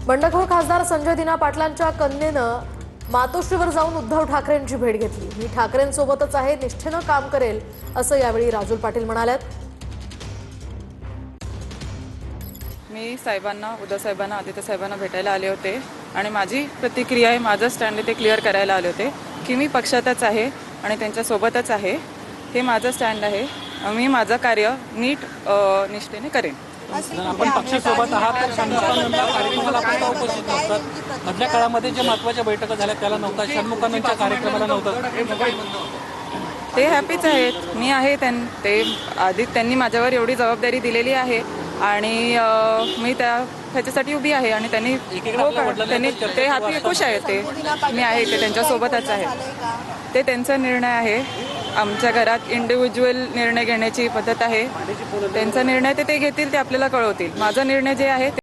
बंडखोर खासदार संजय दिना पाटलांच्या कन्येनं मातोश्रीवर जाऊन उद्धव ठाकरेंची भेट घेतली। मी ठाकरेंसोबतच आहे, निष्ठेनं काम करेल असं यावेळी राजूल पाटील म्हणाल्यात। मी साहेबांना, उद्धव साहेबांना, आदित्य साहेबांना भेटायला आले होते आणि माझी प्रतिक्रिया आहे, माझं स्टँड ते क्लिअर करायला आले होते की मी पक्षातच आहे आणि त्यांच्यासोबतच आहे। हे माझं स्टँड आहे। मी माझं कार्य नीट निष्ठेने करेन। आपण पक्षासोबत आहात तर षण्मुखानंदला कार्यक्रमाला आपण उपस्थित नसतात। मधल्या काळामध्ये जे महत्त्वाच्या बैठका झाल्या त्याला नव्हता, षण्मुखानंदच्या कार्यक्रमाला नव्हतं। ते हॅपीच आहेत, मी आहे। ते आधी त्यांनी माझ्यावर एवढी जबाबदारी दिलेली आहे आणि मी त्याच्यासाठी उभी आहे आणि त्यांनी ते हॅपी खुश आहेत। ते मी आहे, ते त्यांच्यासोबतच आहे। ते त्यांचा निर्णय आहे। आमच्या घरात इंडिव्हिज्युअल निर्णय घेण्याची पद्धत आहे। त्यांचा निर्णय ते घेतील, ते आपल्याला कळवतील। माझा निर्णय जे आहे